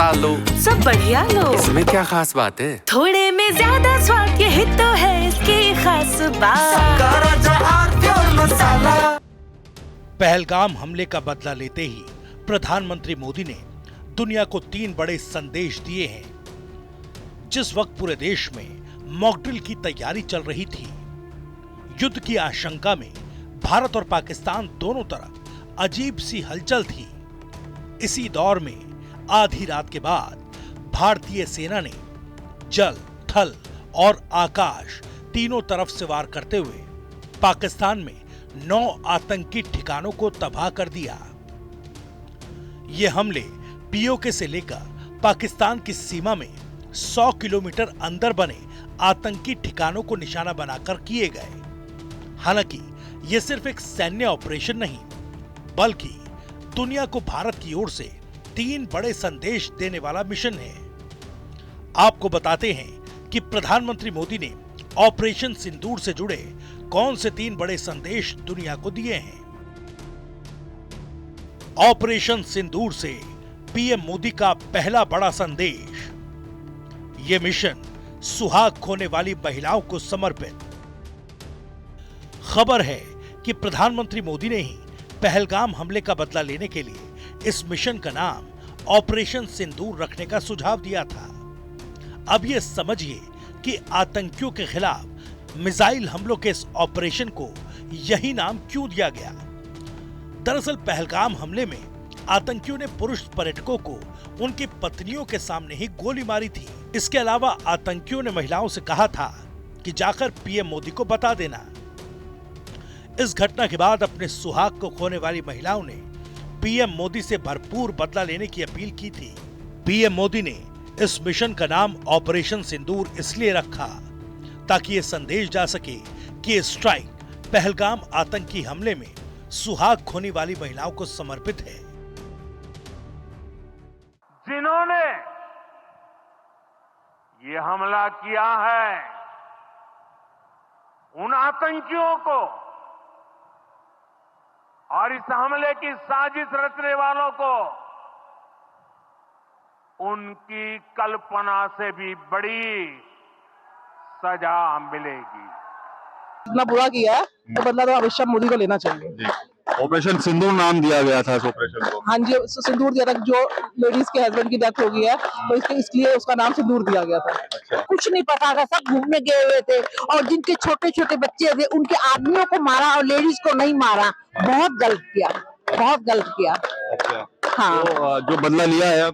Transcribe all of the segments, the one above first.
डाल दो। सब बढ़िया लो। इसमें क्या खास बात है? थोड़े में ज्यादा स्वाद, यही तो है इसकी खास बात। मसाला। पहलगाम हमले का बदला लेते ही प्रधानमंत्री मोदी ने दुनिया को 3 बड़े संदेश दिए हैं। जिस वक्त पूरे देश में मॉकड्रिल की तैयारी चल रही थी, युद्ध की आशंका में भारत और पाकिस्तान दोनों तरफ अजीब सी हलचल थी, इसी दौर में आधी रात के बाद भारतीय सेना ने जल, थल और आकाश तीनों तरफ से वार करते हुए पाकिस्तान में 9 आतंकी ठिकानों को तबाह कर दिया। ये हमले पीओके से लेकर पाकिस्तान की सीमा में 100 किलोमीटर अंदर बने आतंकी ठिकानों को निशाना बनाकर किए गए। हालांकि ये सिर्फ एक सैन्य ऑपरेशन नहीं, बल्कि दुनिया को भारत की ओर से 3 बड़े संदेश देने वाला मिशन है। आपको बताते हैं कि प्रधानमंत्री मोदी ने ऑपरेशन सिंदूर से जुड़े कौन से 3 बड़े संदेश दुनिया को दिए हैं। ऑपरेशन सिंदूर से पीएम मोदी का पहला बड़ा संदेश। ये मिशन सुहाग खोने वाली महिलाओं को समर्पित। खबर है कि प्रधानमंत्री मोदी ने ही पहलगाम हमले का बदला लेने के लिए इस मिशन का नाम ऑपरेशन सिंदूर रखने का सुझाव दिया था। अब ये समझिए कि आतंकियों के खिलाफ मिसाइल हमलों के इस ऑपरेशन को यही नाम क्यों दिया गया। दरअसल पहलगाम हमले में आतंकियों ने पुरुष पर्यटकों को उनकी पत्नियों के सामने ही गोली मारी थी। इसके अलावा आतंकियों ने महिलाओं से कहा था कि जाकर पीएम मोदी को बता देना। इस घटना के बाद अपने सुहाग को खोने वाली महिलाओं ने पीएम मोदी से भरपूर बदला लेने की अपील की थी। पीएम मोदी ने इस मिशन का नाम ऑपरेशन सिंदूर इसलिए रखा ताकि ये संदेश जा सके कि ये स्ट्राइक पहलगाम आतंकी हमले में सुहाग खोने वाली महिलाओं को समर्पित है। जिन्होंने ये हमला किया है, उन आतंकियों को और इस हमले की साजिश रचने वालों को उनकी कल्पना से भी बड़ी सजा मिलेगी। इतना बुरा किया है तो बदला तो अमित शाह मोदी को लेना चाहिए। ऑपरेशन सिंदूर नाम दिया गया था इस ऑपरेशन को। हाँ जी, सिंदूर दिया था। जो लेडीज के हस्बैंड की डेथ हो गई है तो इसलिए उसका नाम सिंदूर दिया गया था। कुछ नहीं पता था, सब घूमने गए हुए थे और जिनके छोटे छोटे बच्चे थे उनके आदमियों को मारा और लेडीज को नहीं मारा। बहुत गलत किया, बहुत गलत किया। अच्छा। हाँ, तो जो बदला लिया है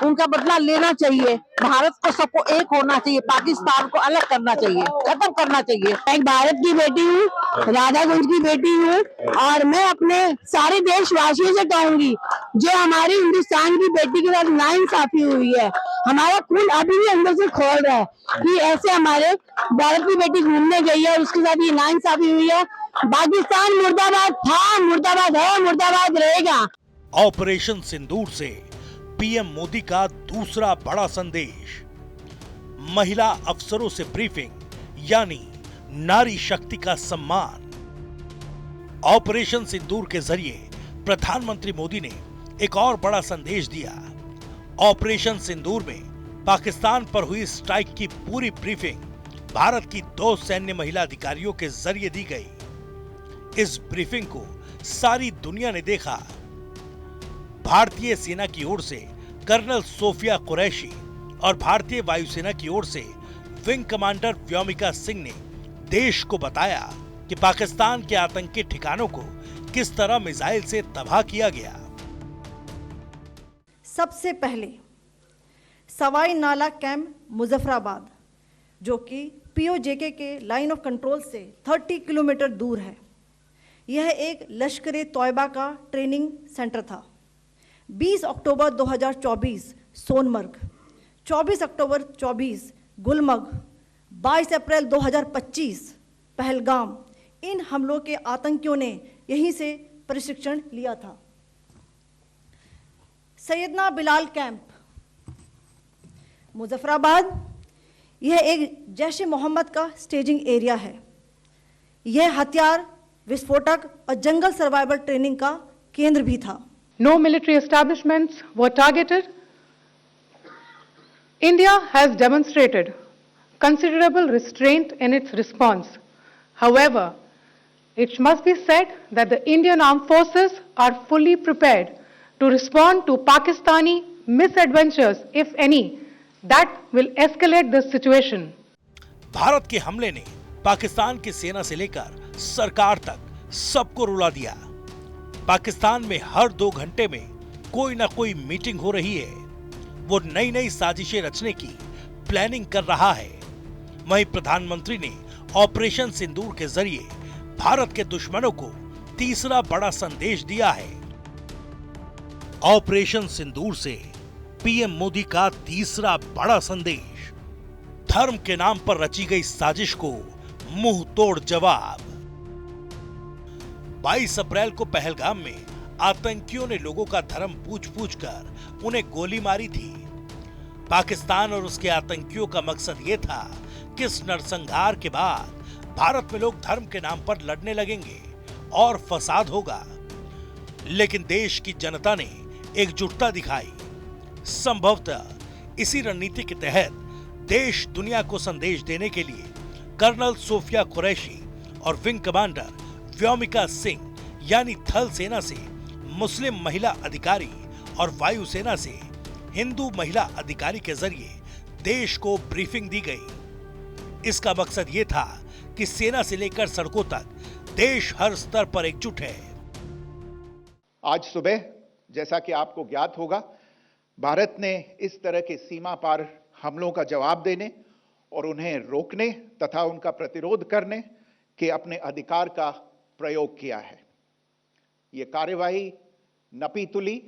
उनका बदला लेना चाहिए। भारत को सबको एक होना चाहिए, पाकिस्तान को अलग करना चाहिए, खत्म करना चाहिए। मैं भारत की बेटी हूँ, राधागंज की बेटी हूँ और मैं अपने सारे देशवासियों से कहूंगी जो हमारी हिंदुस्तान की बेटी के साथ नाइंसाफी हुई है, हमारा खून अभी भी अंदर से खोल रहा है कि ऐसे हमारे भारत की बेटी घूमने गई है, उसके साथ ये नाइंसाफी हुई है। पाकिस्तान मुर्दाबाद था, मुर्दाबाद है, मुर्दाबाद रहेगा। ऑपरेशन सिंदूर से पीएम मोदी का दूसरा बड़ा संदेश। महिला अफसरों से ब्रीफिंग यानी नारी शक्ति का सम्मान। ऑपरेशन सिंदूर के जरिए प्रधानमंत्री मोदी ने एक और बड़ा संदेश दिया। ऑपरेशन सिंदूर में पाकिस्तान पर हुई स्ट्राइक की पूरी ब्रीफिंग भारत की 2 सैन्य महिला अधिकारियों के जरिए दी गई। इस ब्रीफिंग को सारी दुनिया ने देखा। भारतीय सेना की ओर से कर्नल सोफिया कुरैशी और भारतीय वायुसेना की ओर से विंग कमांडर व्योमिका सिंह ने देश को बताया कि पाकिस्तान के आतंकी ठिकानों को किस तरह मिसाइल से तबाह किया गया। सबसे पहले सवाई नाला कैंप मुजफ्फराबाद, जो कि पीओजेके के लाइन ऑफ कंट्रोल से 30 किलोमीटर दूर है। यह एक लश्कर तौयबा का ट्रेनिंग सेंटर था। 20 अक्टूबर 2024 सोनमर्ग, 24 अक्टूबर 24 गुलमर्ग, 22 अप्रैल 2025 पहलगाम, इन हमलों के आतंकियों ने यहीं से प्रशिक्षण लिया था। सैयदना बिलाल कैंप मुजफ्फराबाद, यह एक जैश मोहम्मद का स्टेजिंग एरिया है। यह हथियार, विस्फोटक और जंगल सर्वाइवल ट्रेनिंग का केंद्र भी था। No military establishments were targeted. India has demonstrated considerable restraint in its response. However, it must be said that the Indian Armed Forces are fully prepared to respond to Pakistani misadventures, if any, that will escalate the situation. Bharat के हमले ने पाकिस्तान की सेना से लेकर सरकार तक सबको रुला दिया। पाकिस्तान में हर 2 घंटे में कोई ना कोई मीटिंग हो रही है। वो नई नई साजिशें रचने की प्लानिंग कर रहा है। वहीं प्रधानमंत्री ने ऑपरेशन सिंदूर के जरिए भारत के दुश्मनों को तीसरा बड़ा संदेश दिया है। ऑपरेशन सिंदूर से पीएम मोदी का तीसरा बड़ा संदेश, धर्म के नाम पर रची गई साजिश को मुंह तोड़ जवाब। 22 अप्रैल को पहलगाम में आतंकियों ने लोगों का धर्म पूछ कर उन्हें गोली मारी थी। पाकिस्तान और उसके आतंकियों का मकसद ये था कि इस नरसंहार के बाद भारत में लोग धर्म के नाम पर लड़ने लगेंगे और फसाद होगा। लेकिन देश की जनता ने एकजुटता दिखाई। संभवतः इसी रणनीति के तहत देश दुनिया को संदेश देने के लिए कर्नल सोफिया कुरैशी और विंग कमांडर व्योमिका सिंह यानी थल सेना से मुस्लिम महिला अधिकारी और वायुसेना से हिंदू महिला अधिकारी के जरिए देश को ब्रीफिंग दी गई। इसका मकसद ये था कि सेना से लेकर सड़कों तक देश हर स्तर पर एकजुट है। आज सुबह जैसा कि आपको ज्ञात होगा, भारत ने इस तरह के सीमा पार हमलों का जवाब देने और उन्हें रोकने तथा उनका प्रतिरोध करने के अपने अधिकार का प्रयोग किया है। ये कार्यवाही नपीतुली,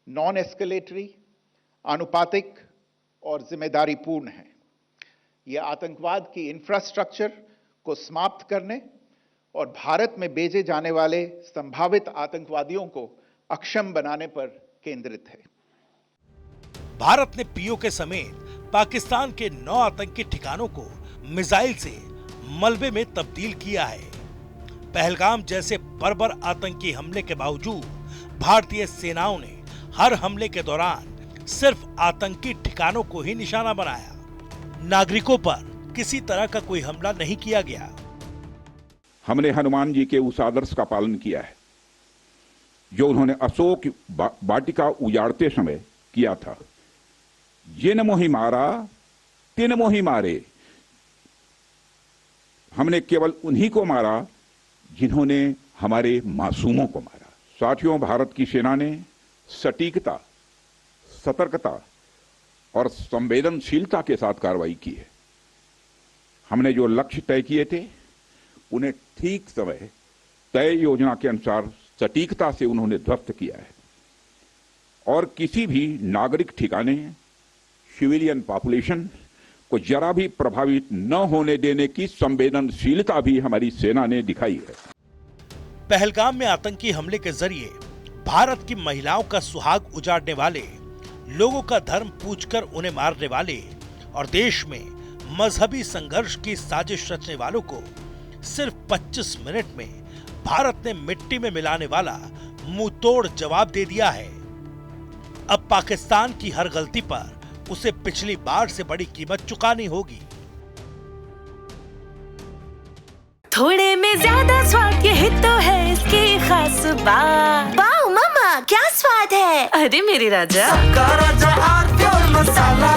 नॉन एस्केलेटरी, आनुपातिक और जिम्मेदारीपूर्ण है। ये आतंकवाद की इंफ्रास्ट्रक्चर को समाप्त करने और भारत में भेजे जाने वाले संभावित आतंकवादियों को अक्षम बनाने पर केंद्रित है। भारत ने पीओके समेत पाकिस्तान के 9 आतंकी ठिकानों को मिसाइल से मलबे में तब्दील किया है। पहलगाम जैसे बर्बर आतंकी हमले के बावजूद भारतीय सेनाओं ने हर हमले के दौरान सिर्फ आतंकी ठिकानों को ही निशाना बनाया। नागरिकों पर किसी तरह का कोई हमला नहीं किया गया। हमने हनुमान जी के उस आदर्श का पालन किया है जो उन्होंने अशोक वाटिका उजाड़ते समय किया था। जिन मोहि मारा तिन मोहि मारे। हमने केवल उन्हीं को मारा जिन्होंने हमारे मासूमों को मारा। साथियों, भारत की सेना ने सटीकता, सतर्कता और संवेदनशीलता के साथ कार्रवाई की है। हमने जो लक्ष्य तय किए थे उन्हें ठीक समय तय योजना के अनुसार सटीकता से उन्होंने ध्वस्त किया है और किसी भी नागरिक ठिकाने, सिविलियन पॉपुलेशन को जरा भी प्रभावित न होने देने की संवेदनशीलता भी हमारी सेना ने दिखाई है। पहलगाम में आतंकी हमले के जरिए भारत की महिलाओं का सुहाग उजाड़ने वाले, लोगों का धर्म पूछकर उन्हें मारने वाले और देश में मजहबी संघर्ष की साजिश रचने वालों को सिर्फ 25 मिनट में भारत ने मिट्टी में मिलाने वाला मुंहतोड़ जवाब दे दिया है। अब पाकिस्तान की हर गलती पर उसे पिछली बार से बड़ी कीमत चुकानी होगी। थोड़े में ज्यादा स्वाद, यही तो है इसकी खास बात। वाओ मम्मा, क्या स्वाद है। अरे मेरे राजा, सबका राजा आर प्योर मसाला।